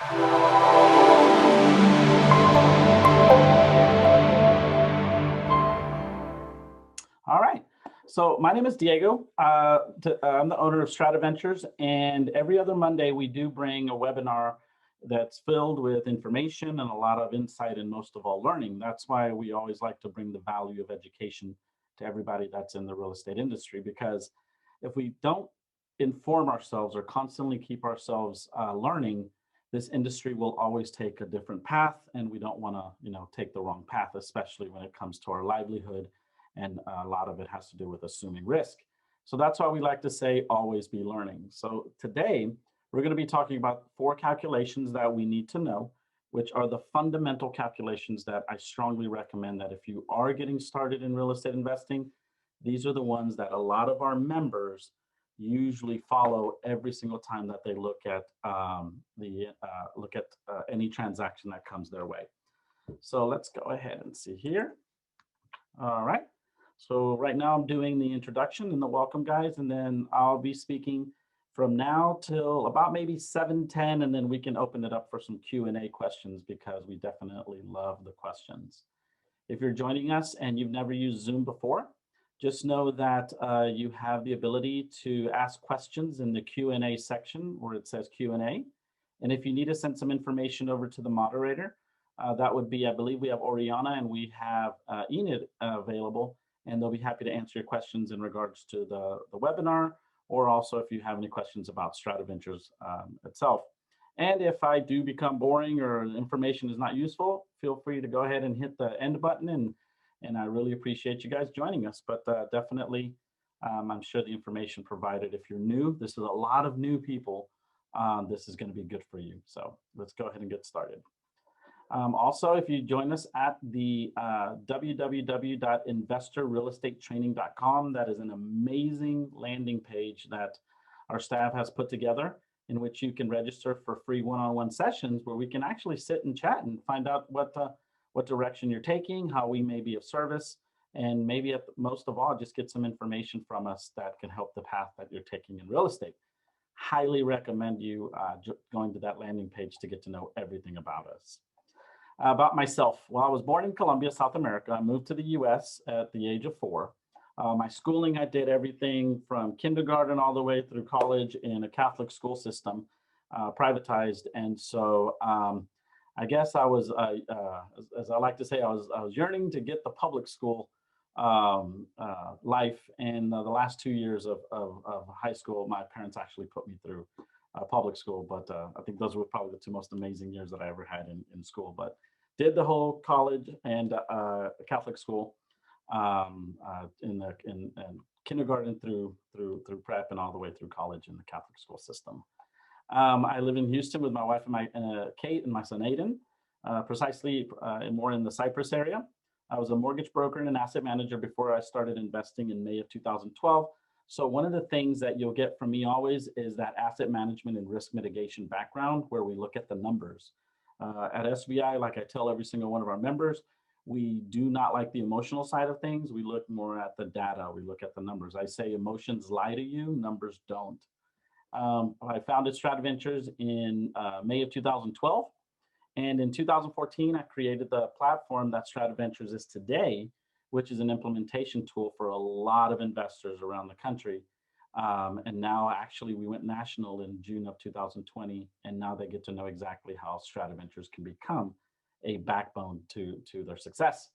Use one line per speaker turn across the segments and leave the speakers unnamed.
All right. So my name is Diego. I'm the owner of StratiVentures, and every other Monday we do bring a webinar that's filled with information and a lot of insight and most of all learning. That's why we always like to bring the value of education to everybody that's in the real estate industry, because if we don't inform ourselves or constantly keep ourselves learning, this industry will always take a different path, and we don't want to, take the wrong path, especially when it comes to our livelihood, and a lot of it has to do with assuming risk. So that's why we like to say always be learning. So today we're going to be talking about 4 calculations that we need to know, which are the fundamental calculations that I strongly recommend that if you are getting started in real estate investing, these are the ones that a lot of our members usually follow every single time that they look at any transaction that comes their way. So let's go ahead and see here. All right. So right now I'm doing the introduction and the welcome, guys, and then I'll be speaking from now till about maybe 7:10, and then we can open it up for some Q&A questions because we definitely love the questions. If you're joining us and you've never used Zoom before, just know that you have the ability to ask questions in the Q&A section where it says Q&A. And if you need to send some information over to the moderator, that would be, I believe we have Oriana and we have Enid available, and they'll be happy to answer your questions in regards to the webinar, or also if you have any questions about StratiVentures itself. And if I do become boring or the information is not useful, feel free to go ahead and hit the end button, and I really appreciate you guys joining us. But definitely, I'm sure the information provided, if you're new, this is a lot of new people, this is going to be good for you. So let's go ahead and get started. Also, if you join us at the www.investorrealestatetraining.com, that is an amazing landing page that our staff has put together, in which you can register for free one-on-one sessions where we can actually sit and chat and find out what direction you're taking, how we may be of service, and maybe most of all, just get some information from us that can help the path that you're taking in real estate. Highly recommend you going to that landing page to get to know everything about us. About myself, well, I was born in Colombia, South America. I moved to the US at the age of 4. My schooling, I did everything from kindergarten all the way through college in a Catholic school system, privatized. And so I guess I was, as I like to say, I was yearning to get the public school life. And the last 2 years of high school, my parents actually put me through public school, but I think those were probably the 2 most amazing years that I ever had in school. But did the whole college and Catholic school in kindergarten through prep and all the way through college in the Catholic school system. I live in Houston with my wife and Kate and my son Aiden, precisely more in the Cypress area. I was a mortgage broker and an asset manager before I started investing in May of 2012. So one of the things that you'll get from me always is that asset management and risk mitigation background, where we look at the numbers. At SVI, like I tell every single one of our members, we do not like the emotional side of things. We look more at the data. We look at the numbers. I say emotions lie to you, numbers don't. I founded StratiVentures in May of 2012. And in 2014, I created the platform that StratiVentures is today, which is an implementation tool for a lot of investors around the country. And now actually we went national in June of 2020, and now they get to know exactly how StratiVentures can become a backbone to their success.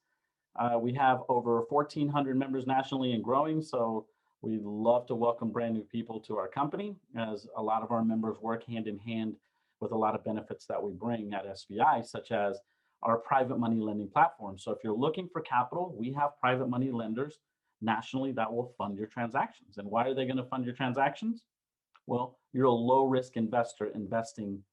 We have over 1,400 members nationally and growing, so we love to welcome brand new people to our company, as a lot of our members work hand in hand with a lot of benefits that we bring at SVI, such as our private money lending platform. So if you're looking for capital, we have private money lenders nationally that will fund your transactions. And why are they going to fund your transactions? Well, you're a low risk investor investing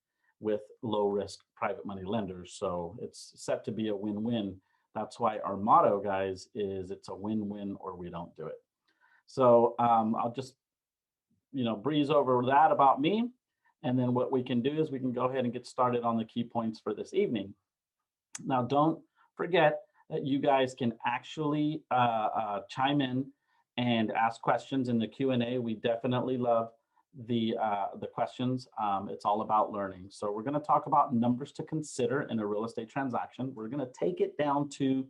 with low risk private money lenders. So it's set to be a win-win. That's why our motto, guys, is it's a win-win or we don't do it. So I'll just, breeze over that about me. And then what we can do is we can go ahead and get started on the key points for this evening. Now, don't forget that you guys can actually chime in and ask questions in the Q&A. We definitely love the questions. It's all about learning. So we're going to talk about numbers to consider in a real estate transaction. We're going to take it down to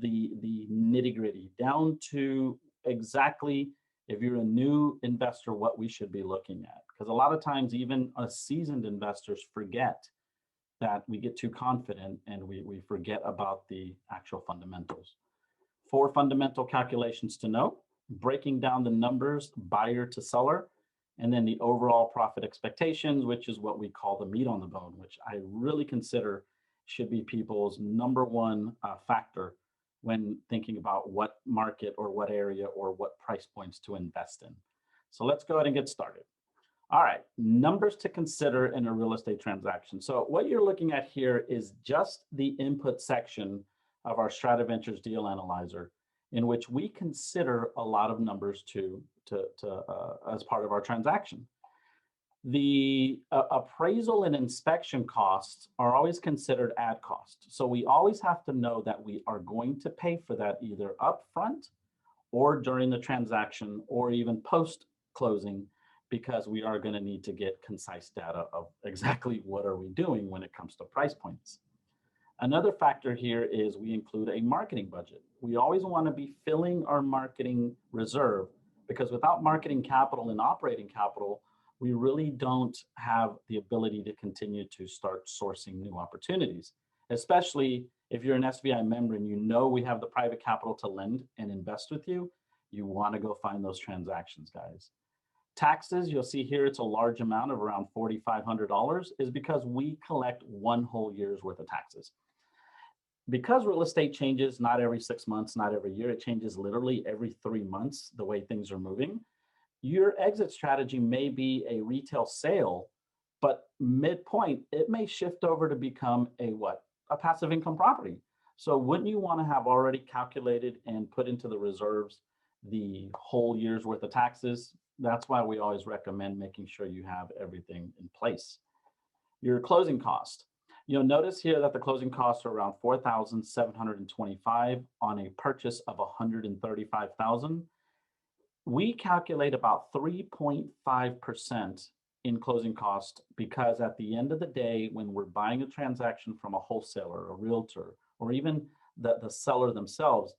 the nitty gritty, down to exactly, if you're a new investor, what we should be looking at. Because a lot of times, even us seasoned investors forget that we get too confident and we forget about the actual fundamentals. 4 fundamental calculations to know, breaking down the numbers buyer to seller, and then the overall profit expectations, which is what we call the meat on the bone, which I really consider should be people's number one factor when thinking about what market or what area or what price points to invest in. So let's go ahead and get started. All right, numbers to consider in a real estate transaction. So what you're looking at here is just the input section of our StratiVentures deal analyzer, in which we consider a lot of numbers as part of our transaction. The appraisal and inspection costs are always considered add cost. So we always have to know that we are going to pay for that either upfront or during the transaction or even post closing, because we are going to need to get concise data of exactly what are we doing when it comes to price points. Another factor here is we include a marketing budget. We always want to be filling our marketing reserve, because without marketing capital and operating capital, we really don't have the ability to continue to start sourcing new opportunities, especially if you're an SVI member and you know we have the private capital to lend and invest with you. You want to go find those transactions, guys. Taxes, you'll see here, it's a large amount of around $4,500, is because we collect one whole year's worth of taxes. Because real estate changes not every 6 months, not every year, it changes literally every 3 months, the way things are moving. Your exit strategy may be a retail sale, but midpoint, it may shift over to become a what? A passive income property. So wouldn't you want to have already calculated and put into the reserves the whole year's worth of taxes? That's why we always recommend making sure you have everything in place. Your closing cost. You'll notice here that the closing costs are around $4,725 on a purchase of $135,000. We calculate about 3.5% in closing cost, because at the end of the day, when we're buying a transaction from a wholesaler, a realtor, or even the seller themselves,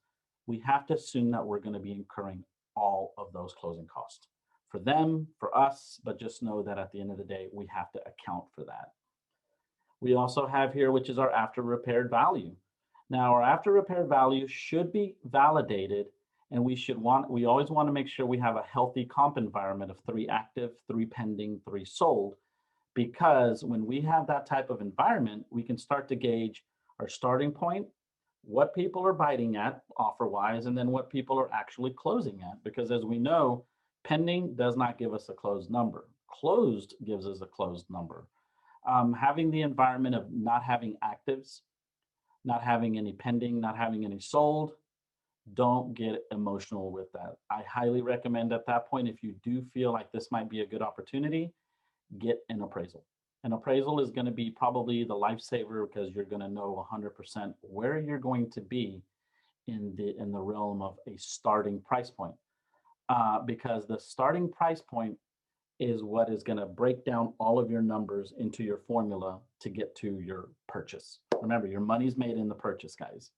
we have to assume that we're going to be incurring all of those closing costs for them, for us, but just know that at the end of the day, we have to account for that. We also have here, which is our after repaired value. Now, our after repaired value should be validated, and we always want to make sure we have a healthy comp environment of 3 active, 3 pending, 3 sold, because when we have that type of environment, we can start to gauge our starting point, what people are biting at offer-wise, and then what people are actually closing at. Because as we know, pending does not give us a closed number. Closed gives us a closed number. Having the environment of not having actives, not having any pending, not having any sold, don't get emotional with that. I highly recommend at that point, if you do feel like this might be a good opportunity, get an appraisal. An appraisal is going to be probably the lifesaver, because you're going to know 100% where you're going to be in the realm of a starting price point. Because the starting price point is what is going to break down all of your numbers into your formula to get to your purchase. Remember, your money's made in the purchase, guys.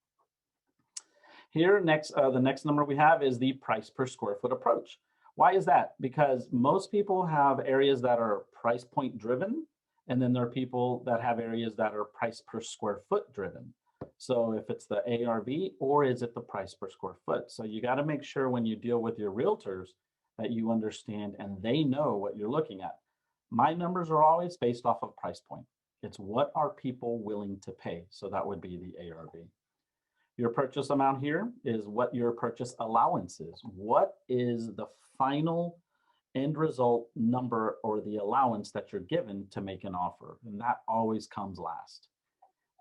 Here, the next number we have is the price per square foot approach. Why is that? Because most people have areas that are price point driven, and then there are people that have areas that are price per square foot driven. So if it's the ARV, or is it the price per square foot? So you got to make sure when you deal with your realtors that you understand and they know what you're looking at. My numbers are always based off of price point. It's what are people willing to pay? So that would be the ARV. Your purchase amount here is what your purchase allowance is. What is the final end result number or the allowance that you're given to make an offer? And that always comes last.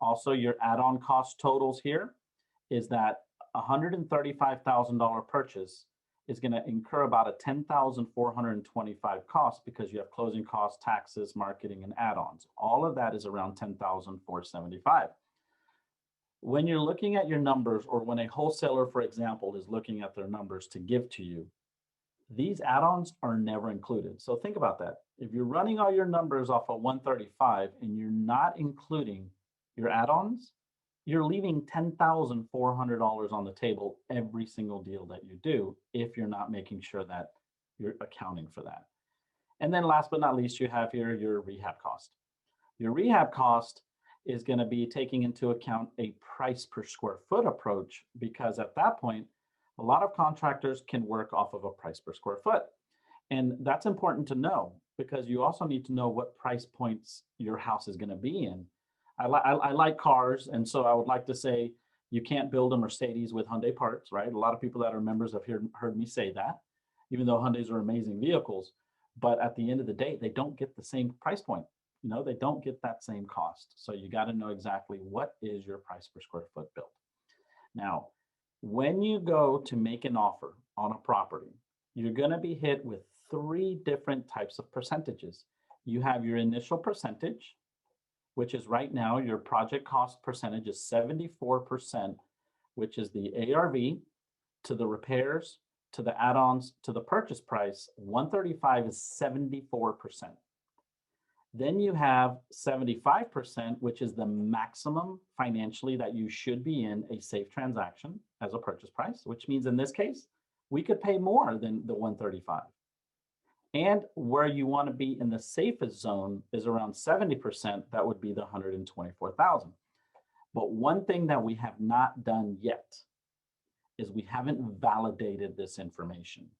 Also, your add-on cost totals here is that $135,000 purchase is going to incur about a $10,425 cost, because you have closing costs, taxes, marketing, and add-ons. All of that is around $10,475. When you're looking at your numbers, or when a wholesaler, for example, is looking at their numbers to give to you, these add-ons are never included. So think about that. If you're running all your numbers off of 135 and you're not including your add-ons, you're leaving $10,400 on the table every single deal that you do if you're not making sure that you're accounting for that. And then last but not least, you have here your rehab cost. Your rehab cost is going to be taking into account a price per square foot approach, because at that point, a lot of contractors can work off of a price per square foot. And that's important to know, because you also need to know what price points your house is going to be in. I like cars, and so I would like to say you can't build a Mercedes with Hyundai parts, right? A lot of people that are members have heard me say that, even though Hyundais are amazing vehicles. But at the end of the day, they don't get the same price point. You know, they don't get that same cost. So you got to know exactly what is your price per square foot built. Now, when you go to make an offer on a property, you're going to be hit with 3 different types of percentages. You have your initial percentage, which is right now your project cost percentage is 74%, which is the ARV to the repairs, to the add-ons, to the purchase price. 135 is 74%. Then you have 75%, which is the maximum financially that you should be in a safe transaction as a purchase price, which means in this case, we could pay more than the 135. And where you want to be in the safest zone is around 70%. That would be the 124,000. But one thing that we have not done yet is we haven't validated this information.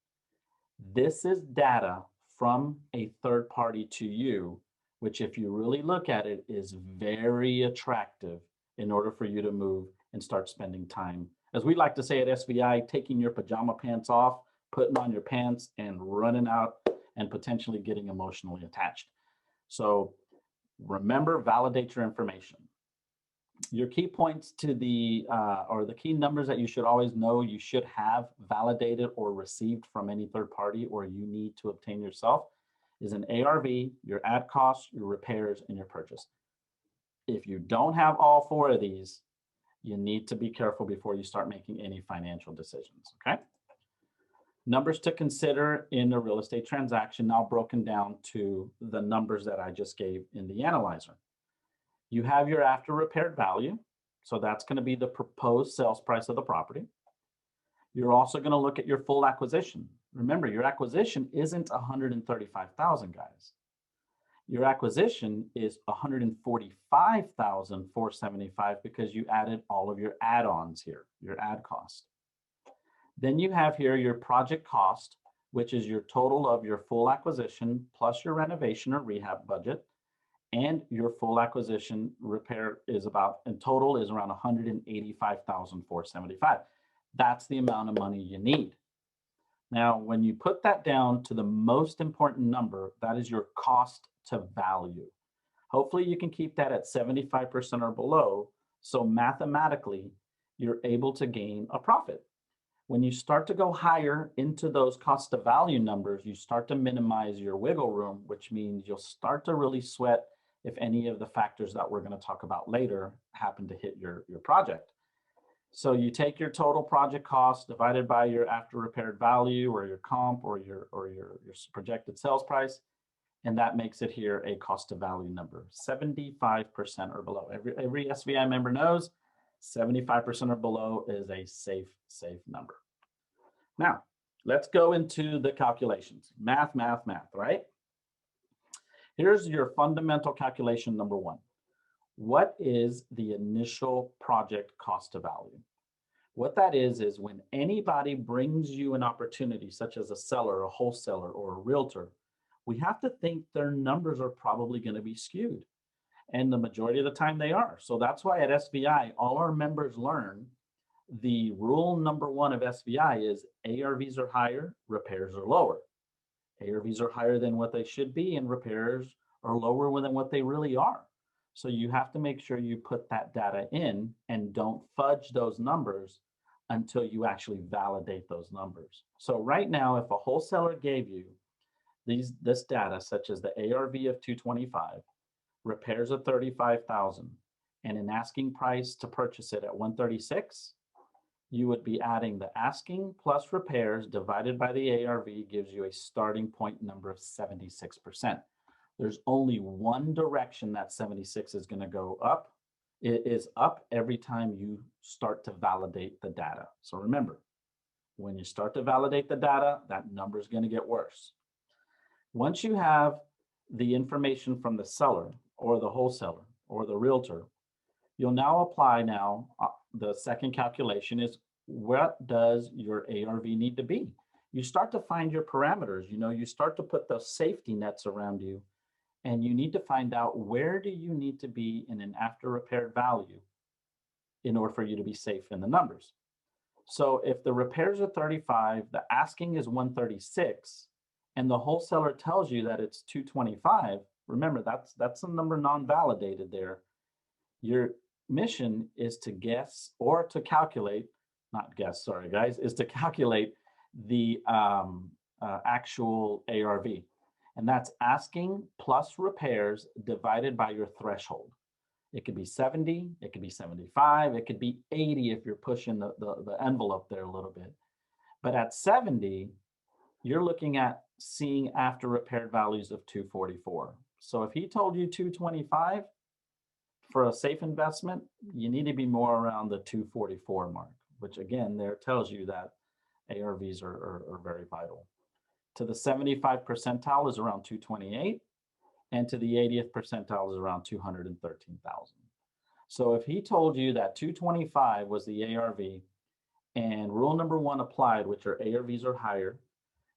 This is data from a third party to you, which if you really look at it is very attractive in order for you to move and start spending time. As we like to say at SVI, taking your pajama pants off, putting on your pants and running out and potentially getting emotionally attached. So remember, validate your information. Your key points to the, or the key numbers that you should always know you should have validated or received from any third party or you need to obtain yourself is an ARV, your ad costs, your repairs, and your purchase. If you don't have all 4 of these, you need to be careful before you start making any financial decisions, okay? Numbers to consider in a real estate transaction, now broken down to the numbers that I just gave in the analyzer. You have your after repaired value. So that's going to be the proposed sales price of the property. You're also going to look at your full acquisition. Remember, your acquisition isn't 135,000, guys. Your acquisition is 145,475 because you added all of your add-ons here, your ad cost. Then you have here your project cost, which is your total of your full acquisition plus your renovation or rehab budget. And your full acquisition repair is about, in total, is around 185,475. That's the amount of money you need. Now, when you put that down to the most important number, that is your cost to value. Hopefully you can keep that at 75% or below. So mathematically, you're able to gain a profit. When you start to go higher into those cost to value numbers, you start to minimize your wiggle room, which means you'll start to really sweat if any of the factors that we're going to talk about later happen to hit your project. So you take your total project cost divided by your after repaired value or your comp or your projected sales price, and that makes it here a cost to value number, 75% or below. Every SVI member knows 75% or below is a safe number. Now, let's go into the calculations. Math, right? Here's your fundamental calculation number 1. What is the initial project cost to value? What that is when anybody brings you an opportunity, such as a seller, a wholesaler, or a realtor, we have to think their numbers are probably going to be skewed. And the majority of the time they are. So that's why at SVI, all our members learn the rule number 1 of SVI is ARVs are higher, repairs are lower. ARVs are higher than what they should be and repairs are lower than what they really are. So you have to make sure you put that data in and don't fudge those numbers until you actually validate those numbers. So right now, if a wholesaler gave you this data, such as the ARV of 225, repairs of 35,000, and an asking price to purchase it at 136, you would be adding the asking plus repairs divided by the ARV gives you a starting point number of 76%. There's only one direction that 76 is going to go up. It is up every time you start to validate the data. So remember, when you start to validate the data, that number is going to get worse. Once you have the information from the seller or the wholesaler or the realtor, you'll now apply the second calculation is, what does your ARV need to be? You start to find your parameters, you start to put those safety nets around you, and you need to find out, where do you need to be in an after repaired value in order for you to be safe in the numbers. So if the repairs are 35, the asking is 136, and the wholesaler tells you that it's 225, remember that's a number non-validated there. Your mission is to guess or to calculate, not guess, sorry guys, is to calculate the actual ARV. And that's asking plus repairs divided by your threshold. It could be 70, it could be 75, it could be 80 if you're pushing the envelope there a little bit. But at 70, you're looking at seeing after repaired values of 244. So if he told you 225, for a safe investment, you need to be more around the 244 mark, which again, there tells you that ARVs are very vital. To the 75th percentile is around 228, and to the 80th percentile is around 213,000. So if he told you that 225 was the ARV and rule number one applied, which your ARVs are higher,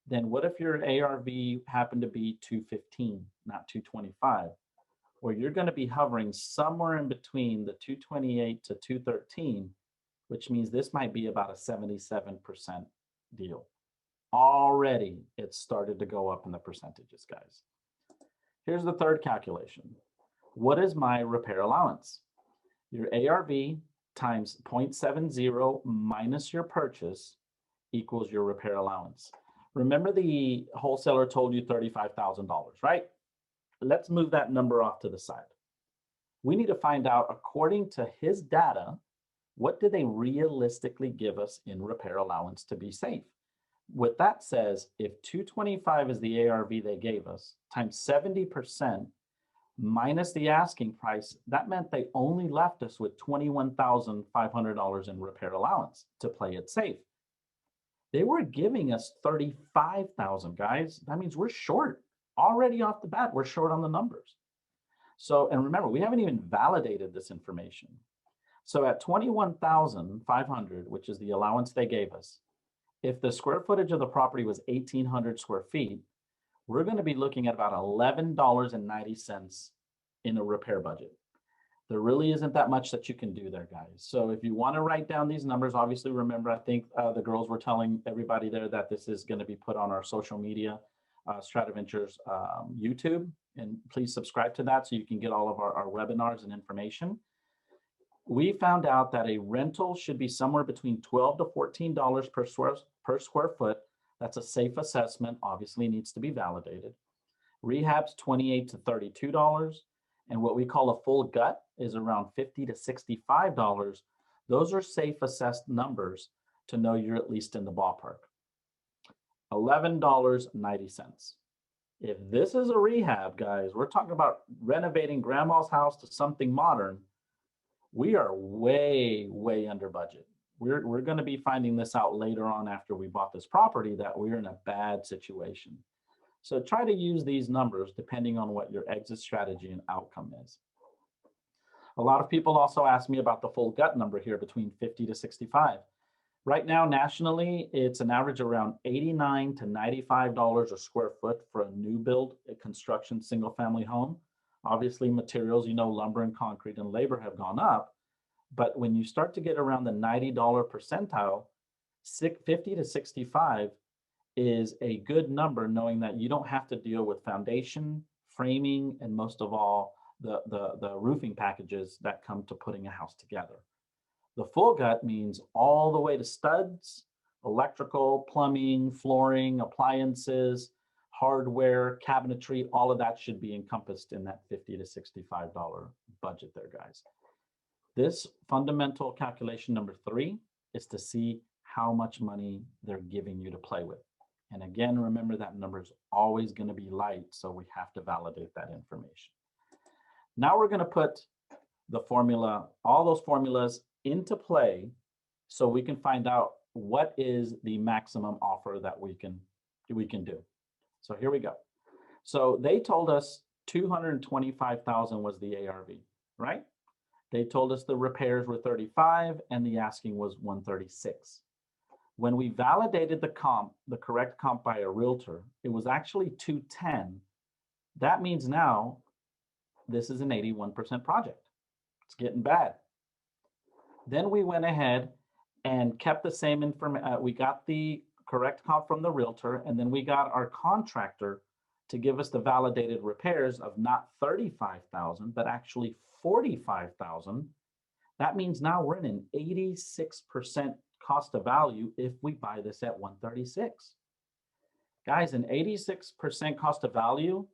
then what if your ARV happened to be 215, not 225? Well, you're going to be hovering somewhere in between the 228 to 213, which means this might be about a 77% deal. Already, it's started to go up in the percentages, guys. Here's the third calculation. What is my repair allowance? Your ARV times 0.70 minus your purchase equals your repair allowance. Remember, the wholesaler told you $35,000, right? Let's move that number off to the side. We need to find out, according to his data, what do they realistically give us in repair allowance to be safe? What that says, if 225 is the ARV they gave us, times 70% minus the asking price, that meant they only left us with $21,500 in repair allowance to play it safe. They were giving us 35,000, guys. That means we're short. Already off the bat, we're short on the numbers. So, and remember, we haven't even validated this information. So at 21,500, which is the allowance they gave us, if the square footage of the property was 1,800 square feet, we're going to be looking at about $11.90 in a repair budget. There really isn't that much that you can do there, guys. So if you want to write down these numbers, obviously remember, I think the girls were telling everybody there that this is going to be put on our social media, StratiVentures YouTube, and please subscribe to that so you can get all of our webinars and information. We found out that a rental should be somewhere between $12 to $14 per square foot. That's a safe assessment, obviously needs to be validated. Rehab's $28 to $32, and what we call a full gut is around $50 to $65. Those are safe assessed numbers to know you're at least in the ballpark. $11.90. If this is a rehab, guys, we're talking about renovating grandma's house to something modern, we are way, way under budget. We're going to be finding this out later on after we bought this property, that we're in a bad situation. So try to use these numbers depending on what your exit strategy and outcome is. A lot of people also ask me about the full gut number here, between 50 to 65. Right now, nationally, it's an average around $89 to $95 a square foot for a new build, a construction single family home. Obviously, materials, lumber and concrete and labor have gone up. But when you start to get around the $90 percentile, 50 to 65 is a good number, knowing that you don't have to deal with foundation, framing, and most of all, the roofing packages that come to putting a house together. The full gut means all the way to studs, electrical, plumbing, flooring, appliances, hardware, cabinetry, all of that should be encompassed in that $50 to $65 budget there, guys. This fundamental calculation number 3 is to see how much money they're giving you to play with. And again, remember that number is always going to be light, so we have to validate that information. Now we're going to put the formula, all those formulas into play so we can find out what is the maximum offer that we can do. So here we go. So they told us 225,000 was the ARV, right? They told us the repairs were 35 and the asking was 136. When we validated the correct comp by a realtor, it was actually 210. That means now this is an 81% project. It's getting bad. Then we went ahead and kept the same information. We got the correct comp from the realtor, and then we got our contractor to give us the validated repairs of not 35,000, but actually 45,000. That means now we're in an 86% cost of value if we buy this at 136. Guys, an 86% cost of value,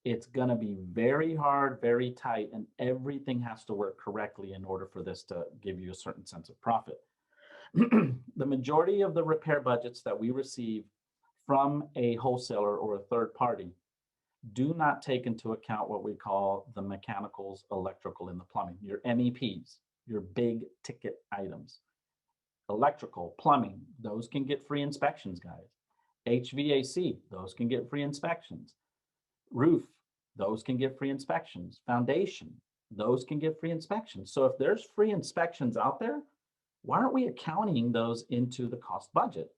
it's gonna be very hard, very tight, and everything has to work correctly in order for this to give you a certain sense of profit. The majority of the repair budgets that we receive from a wholesaler or a third party do not take into account what we call the mechanicals, electrical, and the plumbing, your MEPs, your big ticket items. Electrical, plumbing, those can get free inspections, guys. HVAC, those can get free inspections. Roof, those can get free inspections. Foundation, those can get free inspections. So if there's free inspections out there, why aren't we accounting those into the cost budget?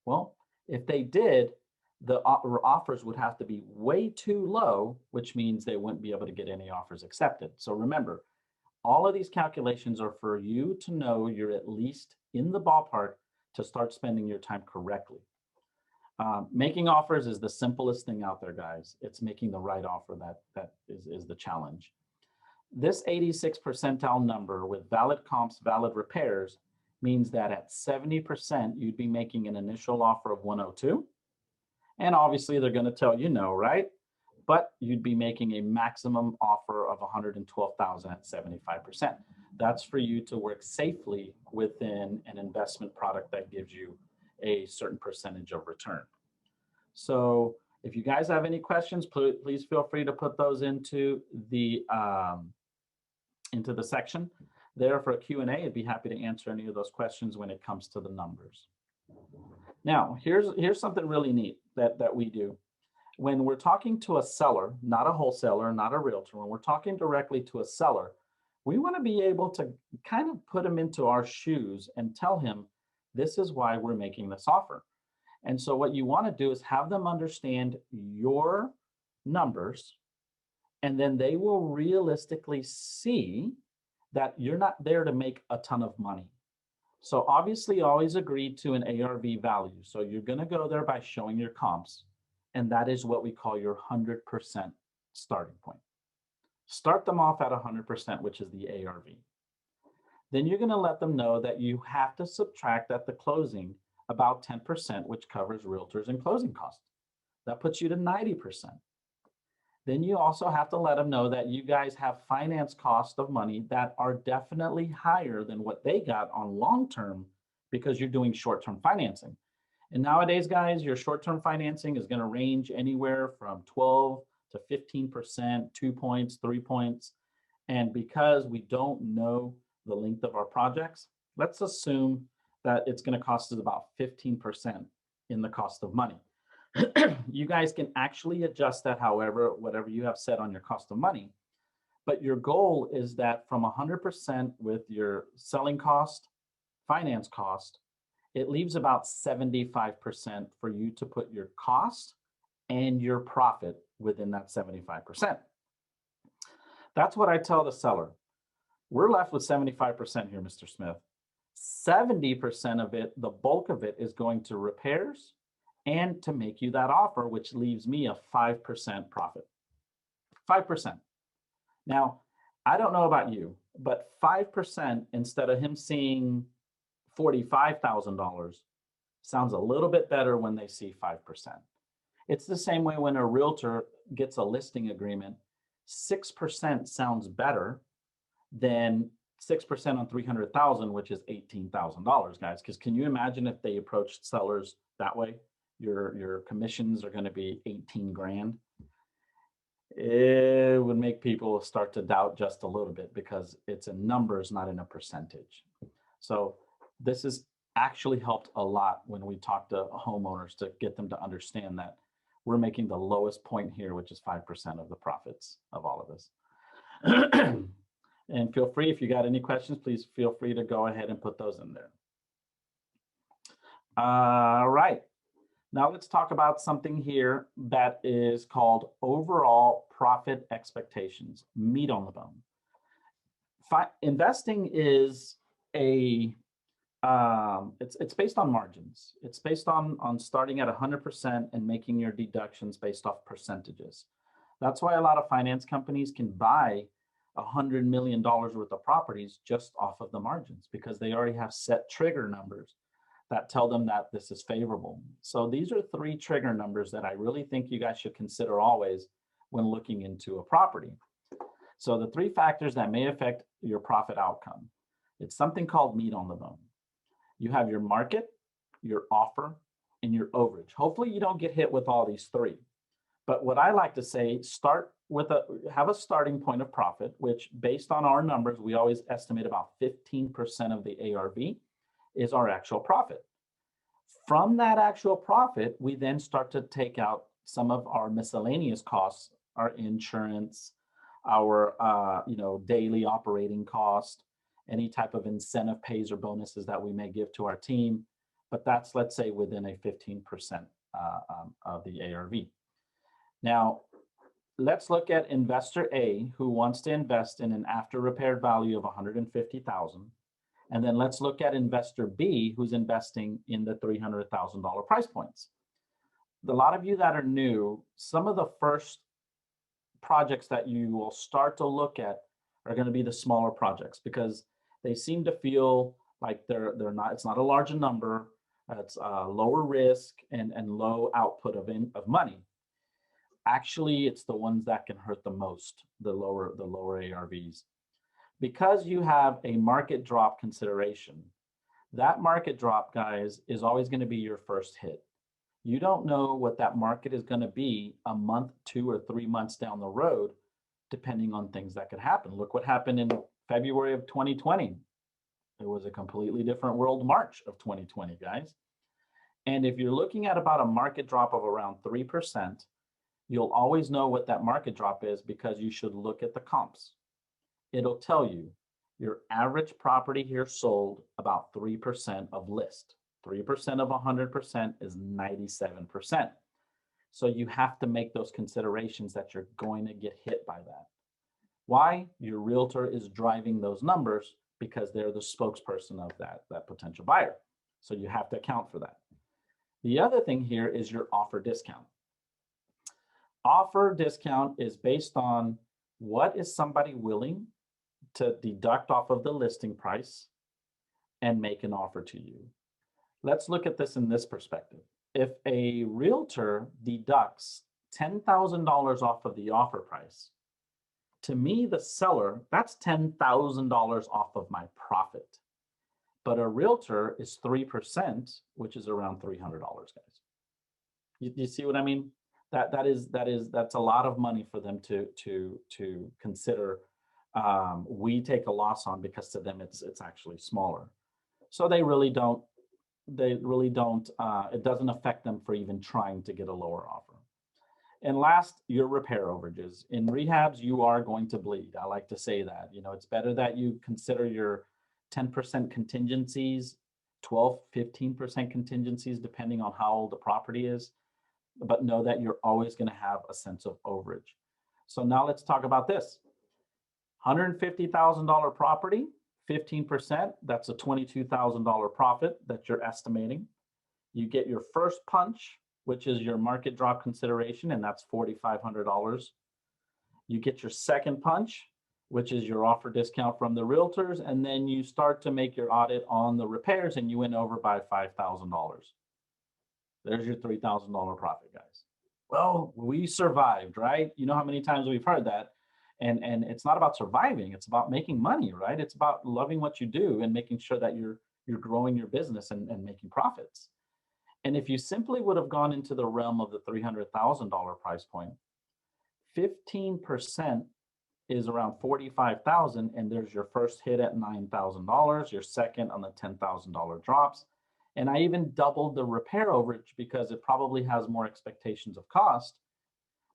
Well, if they did, the offers would have to be way too low, which means they wouldn't be able to get any offers accepted. So remember, all of these calculations are for you to know you're at least in the ballpark to start spending your time correctly. Making offers is the simplest thing out there, guys. It's making the right offer that is the challenge. This 86 percentile number with valid comps, valid repairs means that at 70%, you'd be making an initial offer of 102. And obviously they're going to tell you no, right? But you'd be making a maximum offer of 112,000 at 75%. That's for you to work safely within an investment product that gives you a certain percentage of return. So if you guys have any questions, please feel free to put those into the section there for a Q&A. I'd be happy to answer any of those questions when it comes to the numbers. Now, here's something really neat that we do. When we're talking to a seller, not a wholesaler, not a realtor, when we're talking directly to a seller, we want to be able to kind of put him into our shoes and tell him, this is why we're making this offer. And so what you want to do is have them understand your numbers, and then they will realistically see that you're not there to make a ton of money. So obviously always agree to an ARV value. So you're going to go there by showing your comps, and that is what we call your 100% starting point. Start them off at 100%, which is the ARV. Then you're going to let them know that you have to subtract at the closing about 10%, which covers realtors and closing costs. That puts you to 90%. Then you also have to let them know that you guys have finance costs of money that are definitely higher than what they got on long-term because you're doing short-term financing. And nowadays, guys, your short-term financing is going to range anywhere from 12 to 15%, 2 points, 3 points. And because we don't know the length of our projects, let's assume that it's going to cost us about 15% in the cost of money. You guys can actually adjust that however, whatever you have set on your cost of money. But your goal is that from 100% with your selling cost, finance cost, it leaves about 75% for you to put your cost and your profit within that 75%. That's what I tell the seller. We're left with 75% here, Mr. Smith. 70% of it, the bulk of it, is going to repairs and to make you that offer, which leaves me a 5% profit. 5%. Now, I don't know about you, but 5% instead of him seeing $45,000 sounds a little bit better when they see 5%. It's the same way when a realtor gets a listing agreement, 6% sounds better than 6% on 300,000, which is $18,000, guys. Because can you imagine if they approached sellers that way? Your commissions are going to be 18 grand. It would make people start to doubt just a little bit because it's in numbers, not in a percentage. So this has actually helped a lot when we talk to homeowners to get them to understand that we're making the lowest point here, which is 5% of the profits of all of this. And feel free, if you got any questions, please feel free to go ahead and put those in there. All right. Now let's talk about something here that is called overall profit expectations, meat on the bone. Investing is it's based on margins. It's based on starting at 100% and making your deductions based off percentages. That's why a lot of finance companies can buy $100 million worth of properties just off of the margins because they already have set trigger numbers that tell them that this is favorable. So these are 3 trigger numbers that I really think you guys should consider always when looking into a property. So the 3 factors that may affect your profit outcome. It's something called meat on the bone. You have your market, your offer, and your overage. Hopefully you don't get hit with all these 3. But what I like to say, have a starting point of profit, which based on our numbers, we always estimate about 15% of the ARV is our actual profit. From that actual profit, we then start to take out some of our miscellaneous costs, our insurance, our daily operating cost, any type of incentive pays or bonuses that we may give to our team. But that's, let's say, within a 15% of the ARV. Now, let's look at investor A, who wants to invest in an after repaired value of $150,000. And then let's look at investor B, who's investing in the $300,000 price points. A lot of you that are new, some of the first projects that you will start to look at are going to be the smaller projects because they seem to feel like it's not a large number, it's lower risk and low output of money. Actually, it's the ones that can hurt the most, the lower ARVs. Because you have a market drop consideration, that market drop, guys, is always going to be your first hit. You don't know what that market is going to be a month, 2 or 3 months down the road, depending on things that could happen. Look what happened in February of 2020. It was a completely different world March of 2020, guys. And if you're looking at about a market drop of around 3%, you'll always know what that market drop is because you should look at the comps. It'll tell you your average property here sold about 3% of list. 3% of 100% is 97%. So you have to make those considerations that you're going to get hit by that. Why? Your realtor is driving those numbers because they're the spokesperson of that potential buyer. So you have to account for that. The other thing here is your offer discount. Offer discount is based on what is somebody willing to deduct off of the listing price and make an offer to you. Let's look at this in this perspective. If a realtor deducts $10,000 off of the offer price, to me, the seller, that's $10,000 off of my profit. But a realtor is 3%, which is around $300, guys. You see what I mean? That's a lot of money for them to consider. We take a loss on because to them it's actually smaller. So they really don't. It doesn't affect them for even trying to get a lower offer. And last, your repair overages. In rehabs, you are going to bleed. I like to say that. It's better that you consider your 10% contingencies, 12, 15% contingencies, depending on how old the property is. But know that you're always going to have a sense of overage. So now let's talk about this. $150,000 property, 15%, that's a $22,000 profit that you're estimating. You get your first punch, which is your market drop consideration, and that's $4,500. You get your second punch, which is your offer discount from the realtors, and then you start to make your audit on the repairs, and you went over by $5,000. There's your $3,000 profit, guys. Well, we survived, right? You know how many times we've heard that. And it's not about surviving, it's about making money, right? It's about loving what you do and making sure that you're growing your business and making profits. And if you simply would have gone into the realm of the $300,000 price point, 15% is around 45,000, and there's your first hit at $9,000, your second on the $10,000 drops. And I even doubled the repair overage because it probably has more expectations of cost.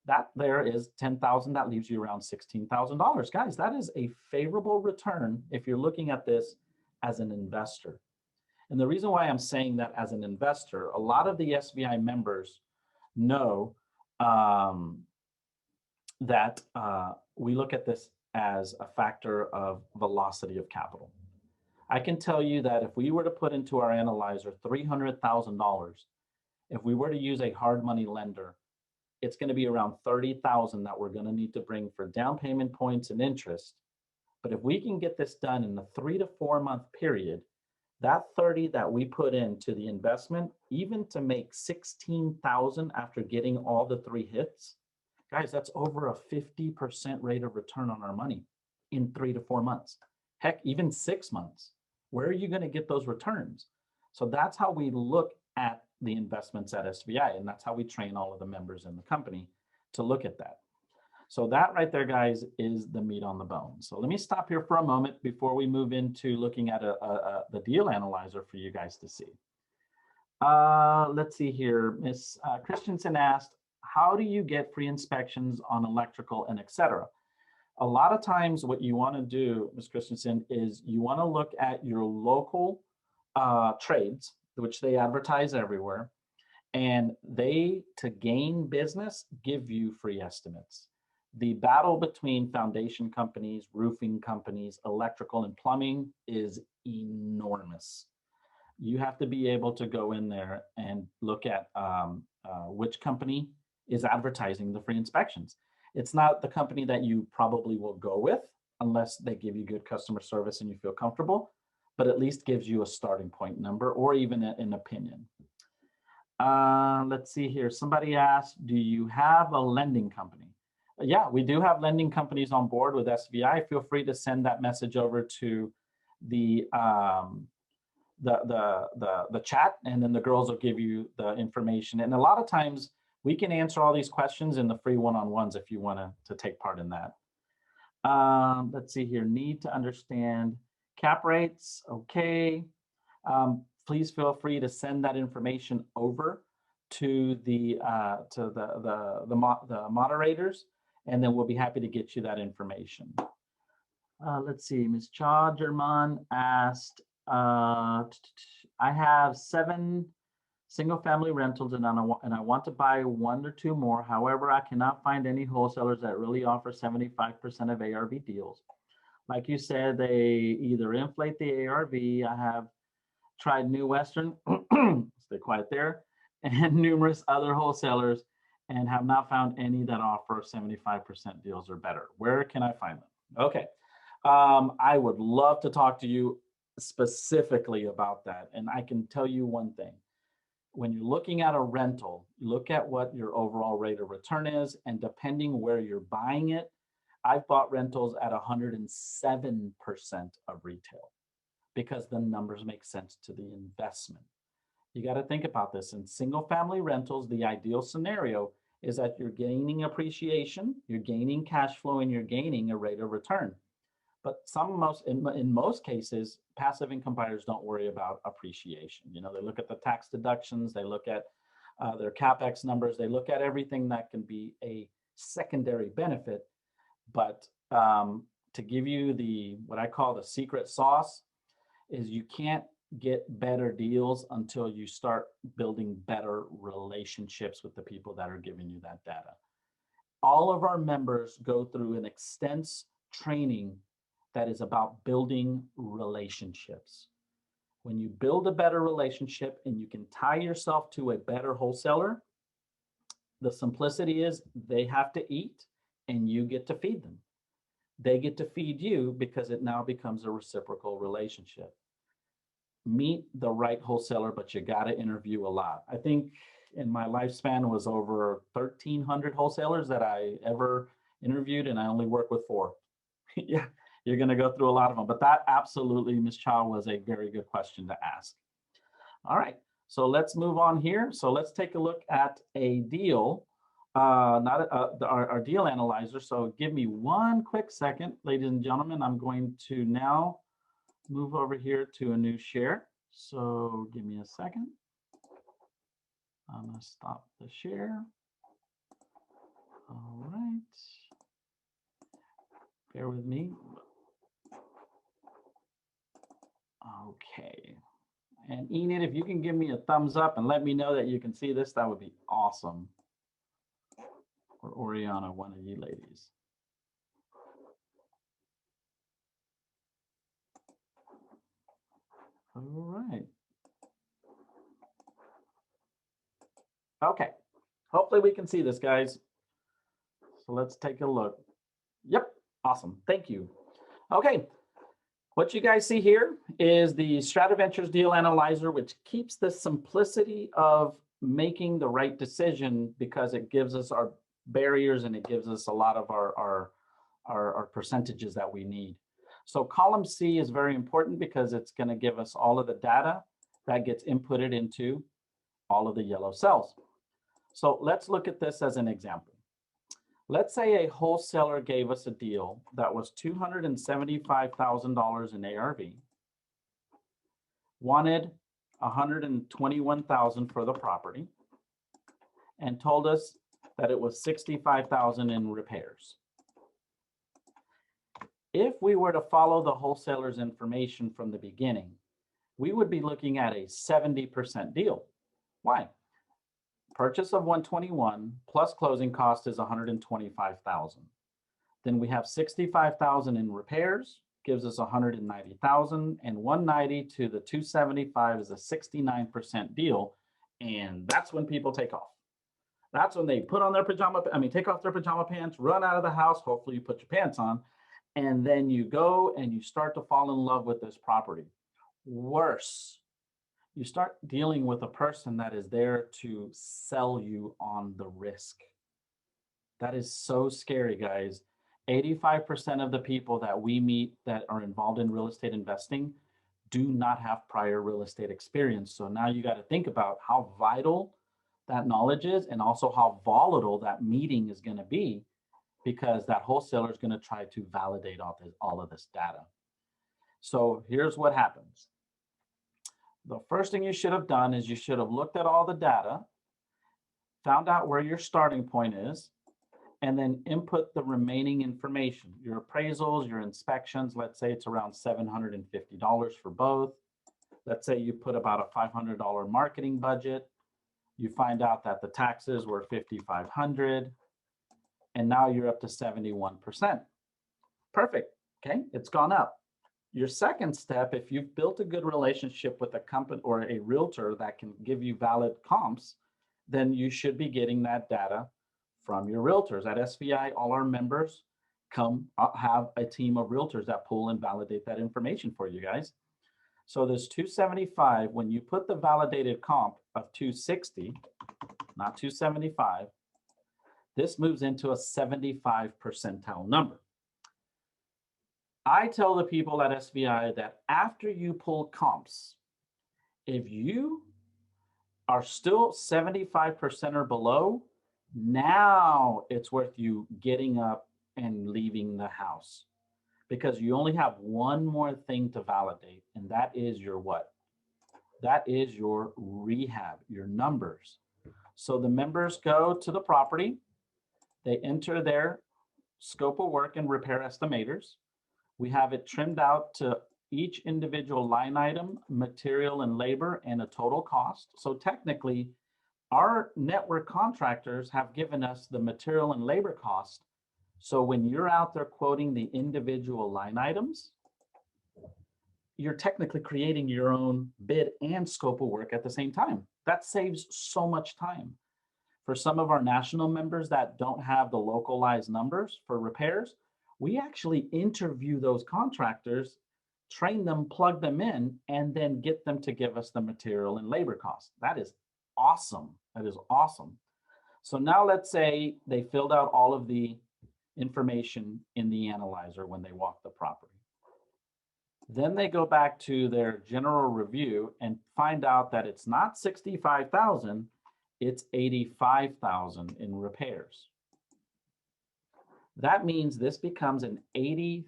That there is 10,000, that leaves you around $16,000. Guys, that is a favorable return if you're looking at this as an investor. And the reason why I'm saying that as an investor, a lot of the SVI members know that we look at this as a factor of velocity of capital. I can tell you that if we were to put into our analyzer $300,000, if we were to use a hard money lender, it's going to be around 30,000 that we're going to need to bring for down payment points and interest. But if we can get this done in the 3 to 4 month period, that 30 that we put into the investment, even to make 16,000 after getting all the 3 hits, guys, that's over a 50% rate of return on our money in 3 to 4 months. Heck, even 6 months. Where are you going to get those returns? So that's how we look at the investments at SVI, and that's how we train all of the members in the company to look at that. So that right there, guys, is the meat on the bone. So let me stop here for a moment before we move into looking at the deal analyzer for you guys to see. Let's see here. Miss Christensen asked, how do you get free inspections on electrical and etc.? A lot of times what you want to do, Ms. Christensen, is you want to look at your local trades, which they advertise everywhere, and they, to gain business, give you free estimates. The battle between foundation companies, roofing companies, electrical and plumbing is enormous. You have to be able to go in there and look at which company is advertising the free inspections. It's not the company that you probably will go with unless they give you good customer service and you feel comfortable, but at least gives you a starting point number or even an opinion. Let's see here. Somebody asked, do you have a lending company? Yeah, we do have lending companies on board with SVI. Feel free to send that message over to the chat, and then the girls will give you the information. And a lot of times we can answer all these questions in the free one-on-ones if you want to take part in that. Let's see here. Need to understand cap rates. Okay. Please feel free to send that information over to the moderators, and then we'll be happy to get you that information. Let's see. Ms. Cha German asked, I have 7 single-family rentals, and I want to buy 1 or 2 more. However, I cannot find any wholesalers that really offer 75% of ARV deals. Like you said, they either inflate the ARV. I have tried New Western, stay quiet there, and numerous other wholesalers, and have not found any that offer 75% deals or better. Where can I find them? Okay. I would love to talk to you specifically about that. And I can tell you one thing. When you're looking at a rental, look at what your overall rate of return is, and depending where you're buying it, I've bought rentals at 107% of retail because the numbers make sense to the investment. You got to think about this. In single family rentals, the ideal scenario is that you're gaining appreciation, you're gaining cash flow, and you're gaining a rate of return. But in most cases, passive income buyers don't worry about appreciation. You know, they look at the tax deductions, they look at their CapEx numbers, they look at everything that can be a secondary benefit. But to give you what I call the secret sauce is you can't get better deals until you start building better relationships with the people that are giving you that data. All of our members go through an extensive training that is about building relationships. When you build a better relationship and you can tie yourself to a better wholesaler, the simplicity is they have to eat and you get to feed them. They get to feed you because it now becomes a reciprocal relationship. Meet the right wholesaler, but you got to interview a lot. I think in my lifespan was over 1,300 wholesalers that I ever interviewed and I only work with 4. Yeah, you're going to go through a lot of them. But that absolutely, Ms. Chow, was a very good question to ask. All right, so let's move on here. So let's take a look at a deal, our deal analyzer. So give me one quick second, ladies and gentlemen. I'm going to now move over here to a new share. So give me a second. I'm going to stop the share. All right. Bear with me. Okay. And Enid, if you can give me a thumbs up and let me know that you can see this, that would be awesome. Or Oriana, one of you ladies. All right. Okay. Hopefully we can see this, guys. So let's take a look. Yep. Awesome. Thank you. Okay. What you guys see here is the StratiVentures Deal Analyzer, which keeps the simplicity of making the right decision because it gives us our barriers and it gives us a lot of our percentages that we need. So column C is very important because it's going to give us all of the data that gets inputted into all of the yellow cells. So let's look at this as an example. Let's say a wholesaler gave us a deal that was $275,000 in ARV, wanted $121,000 for the property, and told us that it was $65,000 in repairs. If we were to follow the wholesaler's information from the beginning, we would be looking at a 70% deal. Why? Purchase of 121 plus closing cost is 125,000. Then we have 65,000 in repairs, gives us 190,000, and 190 to the 275 is a 69% deal. And that's when people take off. That's when they put on their take off their pajama pants, run out of the house. Hopefully you put your pants on, and then you go and you start to fall in love with this property. Worse, you start dealing with a person that is there to sell you on the risk. That is so scary, guys. 85% of the people that we meet that are involved in real estate investing do not have prior real estate experience. So now you got to think about how vital that knowledge is and also how volatile that meeting is going to be, because that wholesaler is going to try to validate all of this data. So here's what happens. The first thing you should have done is you should have looked at all the data, found out where your starting point is, and then input the remaining information, your appraisals, your inspections. Let's say it's around $750 for both. Let's say you put about a $500 marketing budget. You find out that the taxes were $5,500, and now you're up to 71%. Perfect. Okay, it's gone up. Your second step, if you've built a good relationship with a company or a realtor that can give you valid comps, then you should be getting that data from your realtors. At SVI, all our members have a team of realtors that pull and validate that information for you guys. So this 275, when you put the validated comp of 260, not 275, this moves into a 75 percentile number. I tell the people at SVI that after you pull comps, if you are still 75% or below, now it's worth you getting up and leaving the house, because you only have one more thing to validate, and that is your what? That is your rehab, your numbers. So the members go to the property, they enter their scope of work and repair estimators. We have it trimmed out to each individual line item, material and labor, and a total cost. So technically, our network contractors have given us the material and labor cost. So when you're out there quoting the individual line items, you're technically creating your own bid and scope of work at the same time. That saves so much time. For some of our national members that don't have the localized numbers for repairs, we actually interview those contractors, train them, plug them in, and then get them to give us the material and labor costs. That is awesome. That is awesome. So now let's say they filled out all of the information in the analyzer when they walk the property. Then they go back to their general review and find out that it's not 65,000, it's 85,000 in repairs. That means this becomes an 83%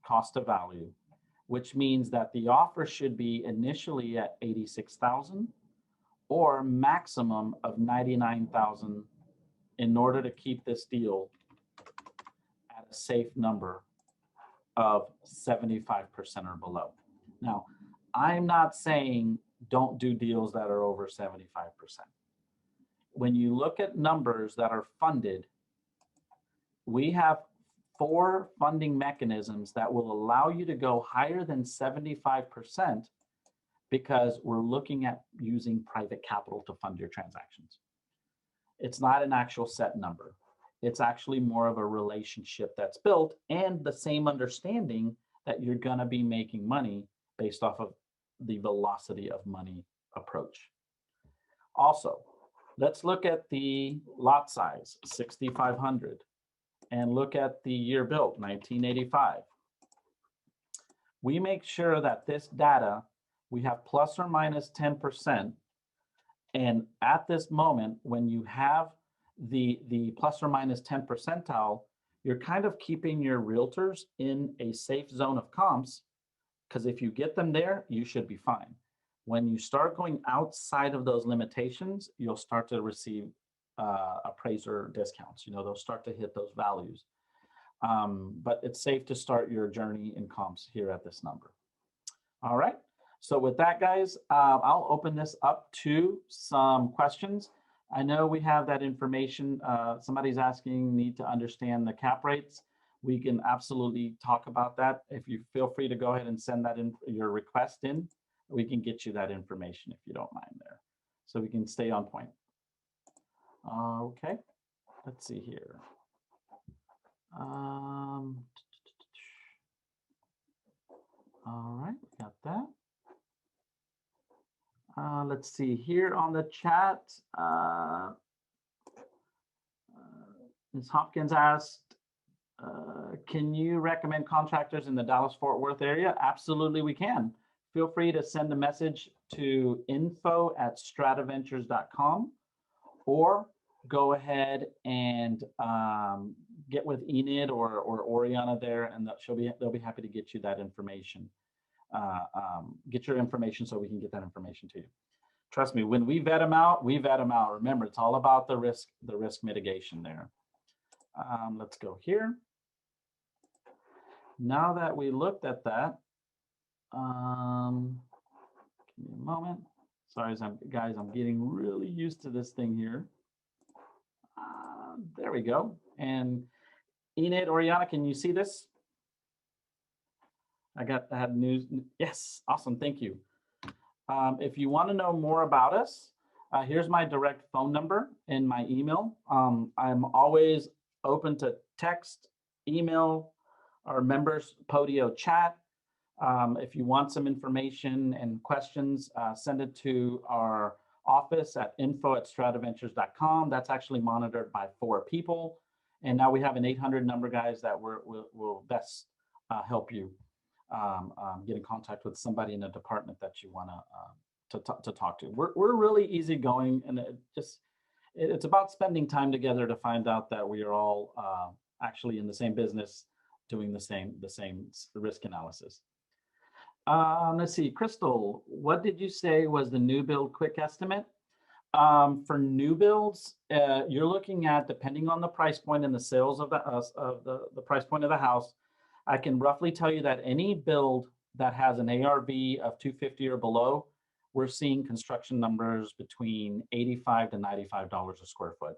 cost of value, which means that the offer should be initially at 86,000 or maximum of 99,000 in order to keep this deal at a safe number of 75% or below. Now, I'm not saying don't do deals that are over 75%. When you look at numbers that are funded, we have 4 funding mechanisms that will allow you to go higher than 75% because we're looking at using private capital to fund your transactions. It's not an actual set number. It's actually more of a relationship that's built and the same understanding that you're going to be making money based off of the velocity of money approach. Also, let's look at the lot size, 6,500, and look at the year built, 1985. We make sure that this data, we have plus or minus 10%. And at this moment, when you have the plus or minus 10 percentile, you're kind of keeping your realtors in a safe zone of comps, because if you get them there, you should be fine. When you start going outside of those limitations, you'll start to receive appraiser discounts. You know, they'll start to hit those values. But it's safe to start your journey in comps here at this number. All right. So with that, guys, I'll open this up to some questions. I know we have that information. Somebody's asking, need to understand the cap rates. We can absolutely talk about that. If you feel free to go ahead and send that in, your request in, we can get you that information if you don't mind there. So we can stay on point. Okay, let's see here. All right, got that. Let's see here on the chat. Ms. Hopkins asked, can you recommend contractors in the Dallas-Fort Worth area? Absolutely, we can. Feel free to send a message to info@StratiVentures.com or go ahead and get with Enid or Oriana there, and they'll be happy to get you that information. Get your information so we can get that information to you. Trust me, when we vet them out, we vet them out. Remember, it's all about the risk mitigation there. Let's go here. Now that we looked at that, give me a moment. Sorry, guys, I'm getting really used to this thing here. There we go. And Enid, Oriana, can you see this? I had news. Yes, awesome, thank you. If you want to know more about us, here's my direct phone number and my email. I'm always open to text, email, our members Podio chat. If you want some information and questions, send it to our office at info@StratiVentures.com. That's actually monitored by 4 people. And now we have an 800 number, guys, that will best help you get in contact with somebody in a department that you want to talk to. We're really easygoing, and it's about spending time together to find out that we are all actually in the same business, doing the same risk analysis. Let's see, Crystal, what did you say was the new build quick estimate? For new builds, you're looking at, depending on the price point and the sales of the price point of the house, I can roughly tell you that any build that has an ARV of 250 or below, we're seeing construction numbers between $85 to $95 a square foot.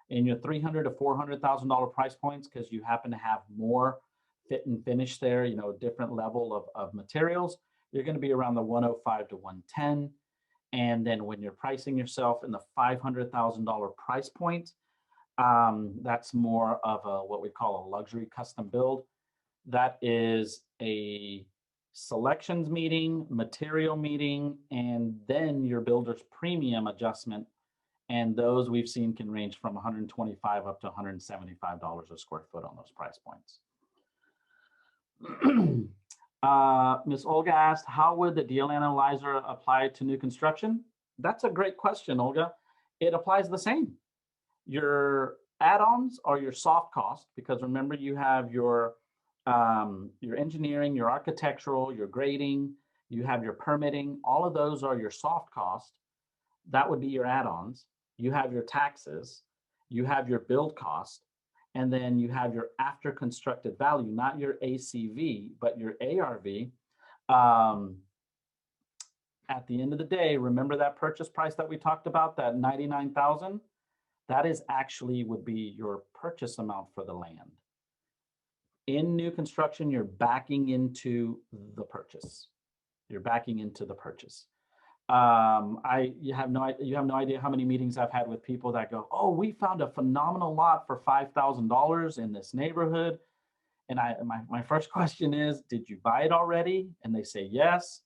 In your $300,000 to $400,000 price points, because you happen to have more fit and finish there, you know, different level of materials, you're going to be around the 105 to 110. And then when you're pricing yourself in the $500,000 price point, that's more of what we call a luxury custom build. That is a selections meeting, material meeting, and then your builder's premium adjustment And those we've seen can range from 125 up to $175 a square foot on those price points. Ms. Olga asked, how would the deal analyzer apply to new construction? That's a great question, Olga. It applies the same. Your add-ons are your soft cost, because remember, you have your engineering, your architectural, your grading, you have your permitting. All of those are your soft cost. That would be your add-ons. You have your taxes, you have your build cost, and then you have your after constructed value, not your ACV, but your ARV. At the end of the day, remember that purchase price that we talked about, that $99,000? That is actually would be your purchase amount for the land. In new construction, you're backing into the purchase. You're backing into the purchase. You have no idea how many meetings I've had with people that go, oh, we found a phenomenal lot for $5,000 in this neighborhood. And my first question is, did you buy it already? And they say yes.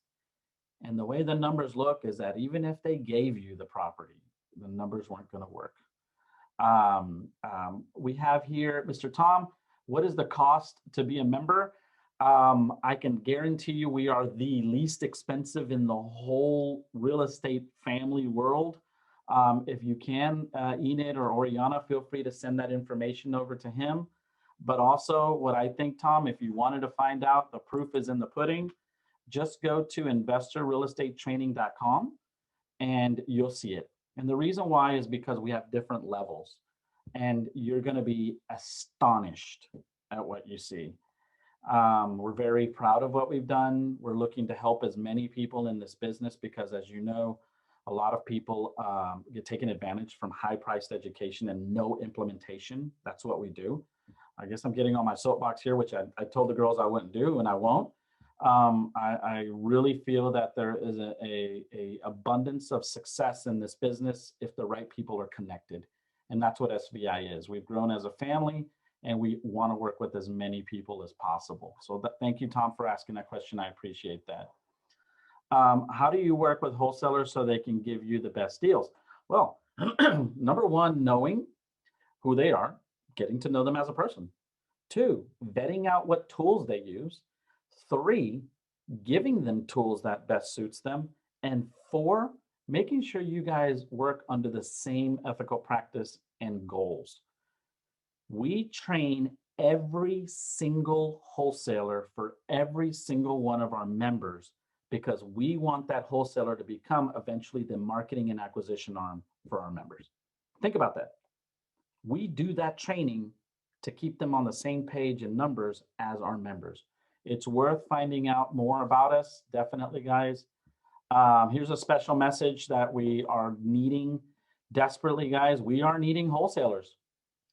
And the way the numbers look is that even if they gave you the property, the numbers weren't going to work. We have here, Mr. Tom, what is the cost to be a member? I can guarantee you we are the least expensive in the whole real estate family world. If you can, Enid or Oriana, feel free to send that information over to him. But also what I think, Tom, if you wanted to find out, the proof is in the pudding, just go to investorrealestatetraining.com and you'll see it. And the reason why is because we have different levels and you're going to be astonished at what you see. We're very proud of what we've done. We're looking to help as many people in this business because, as you know, a lot of people get taken advantage from high-priced education and no implementation. That's what we do. I guess I'm getting on my soapbox here, which I told the girls I wouldn't do, and I won't. I really feel that there is a abundance of success in this business if the right people are connected. And that's what SVI is. We've grown as a family and we want to work with as many people as possible. So thank you, Tom, for asking that question. I appreciate that. How do you work with wholesalers so they can give you the best deals? Well, number one, knowing who they are, getting to know them as a person. 2, vetting out what tools they use. 3, giving them tools that best suits them. And 4, making sure you guys work under the same ethical practice and goals. We train every single wholesaler for every single one of our members because we want that wholesaler to become eventually the marketing and acquisition arm for our members. Think about that. We do that training to keep them on the same page in numbers as our members. It's worth finding out more about us, definitely, guys. Here's a special message that we are needing desperately, guys. We are needing wholesalers,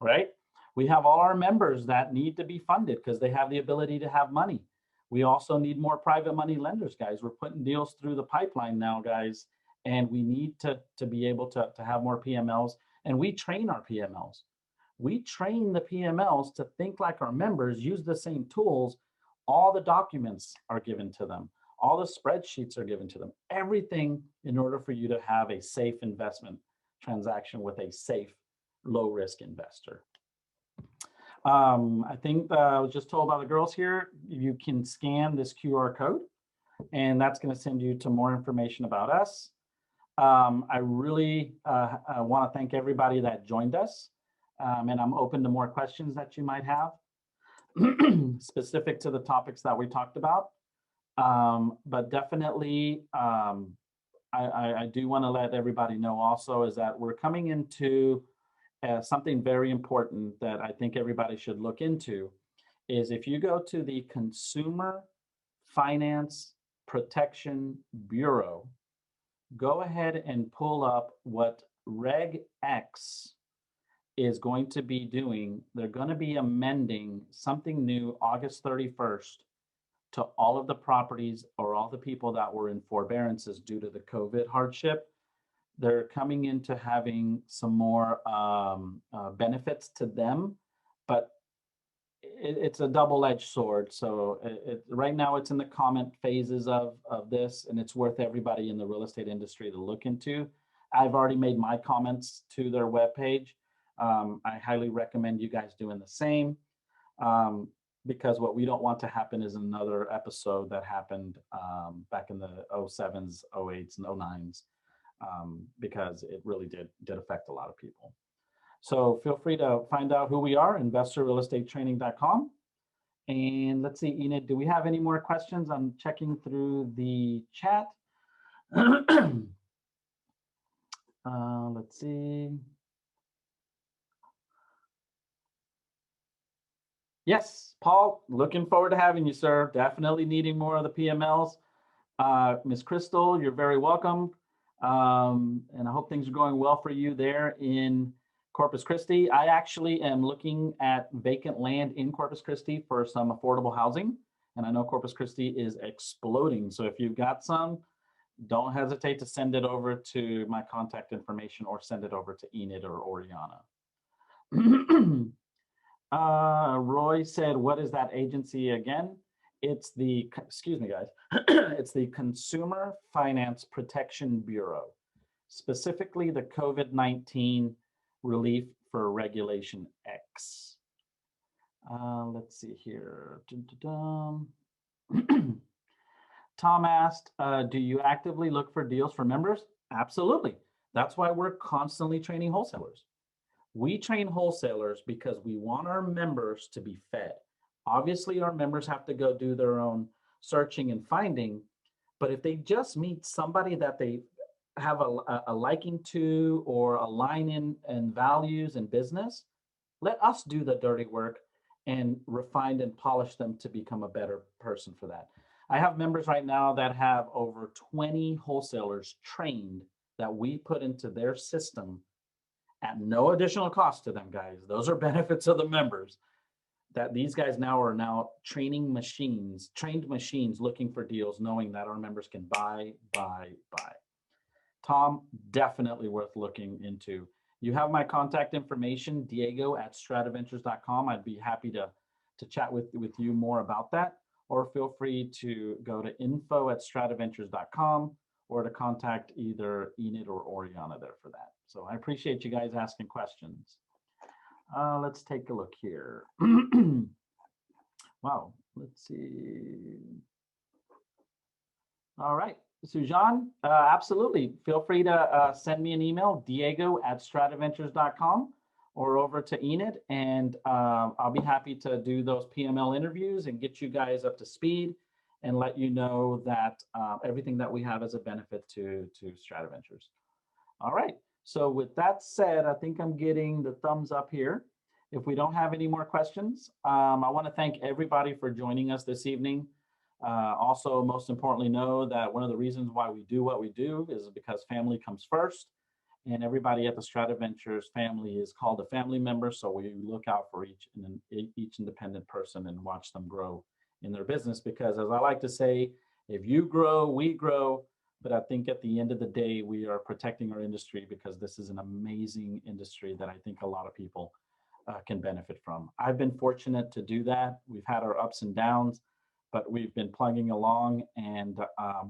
right? We have all our members that need to be funded because they have the ability to have money. We also need more private money lenders, guys. We're putting deals through the pipeline now, guys, and we need to be able to have more PMLs, and we train our PMLs. We train the PMLs to think like our members, use the same tools. All the documents are given to them. All the spreadsheets are given to them. Everything in order for you to have a safe investment transaction with a safe, low-risk investor. I think I was just told by the girls here, you can scan this QR code, and that's going to send you to more information about us. I really want to thank everybody that joined us, and I'm open to more questions that you might have specific to the topics that we talked about. But definitely, I do want to let everybody know also is that we're coming into something very important that I think everybody should look into is if you go to the Consumer Finance Protection Bureau, go ahead and pull up what Reg X is going to be doing. They're going to be amending something new August 31st to all of the properties or all the people that were in forbearances due to the COVID hardship. They're coming into having some more benefits to them, but it's a double-edged sword. So right now it's in the comment phases of this, and it's worth everybody in the real estate industry to look into. I've already made my comments to their webpage. I highly recommend you guys doing the same, because what we don't want to happen is another episode that happened back in the 07s, 08s, and 09s, because it really did affect a lot of people. So feel free to find out who we are, investorrealestatetraining.com. And let's see, Enid, do we have any more questions? I'm checking through the chat. Let's see. Yes, Paul, looking forward to having you, sir. Definitely needing more of the PMLs. Ms. Crystal, you're very welcome. And I hope things are going well for you there in Corpus Christi. I actually am looking at vacant land in Corpus Christi for some affordable housing. And I know Corpus Christi is exploding. So if you've got some, don't hesitate to send it over to my contact information or send it over to Enid or Oriana. Roy said, what is that agency again? It's the, excuse me guys, it's the Consumer Finance Protection Bureau, specifically the COVID-19 Relief for Regulation X. Let's see here. Tom asked, do you actively look for deals for members? Absolutely. That's why we're constantly training wholesalers. We train wholesalers because we want our members to be fed. Obviously, our members have to go do their own searching and finding, but if they just meet somebody that they have a liking to or align in values and business, let us do the dirty work and refine and polish them to become a better person for that. I have members right now that have over 20 wholesalers trained that we put into their system at no additional cost to them, guys. Those are benefits of the members, that these guys now are trained machines looking for deals, knowing that our members can buy. Tom, definitely worth looking into. You have my contact information, Diego@StratiVentures.com. I'd be happy to chat with you more about that, or feel free to go to info@StratiVentures.com or to contact either Enid or Oriana there for that. So I appreciate you guys asking questions. Let's take a look here. Wow, let's see. All right, Sujan, absolutely. Feel free to send me an email, Diego@StratiVentures.com, or over to Enid, and I'll be happy to do those PML interviews and get you guys up to speed and let you know that everything that we have is a benefit to StratiVentures. All right. So with that said, I think I'm getting the thumbs up here. If we don't have any more questions, I want to thank everybody for joining us this evening. Also, most importantly, know that one of the reasons why we do what we do is because family comes first, and everybody at the StratiVentures family is called a family member. So we look out for each independent person and watch them grow in their business, because as I like to say, if you grow, we grow. But I think at the end of the day, we are protecting our industry, because this is an amazing industry that I think a lot of people can benefit from. I've been fortunate to do that. We've had our ups and downs, but we've been plugging along and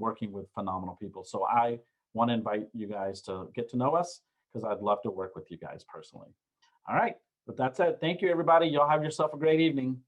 working with phenomenal people. So I want to invite you guys to get to know us, because I'd love to work with you guys personally. All right, with that said, thank you, everybody. Y'all have yourself a great evening.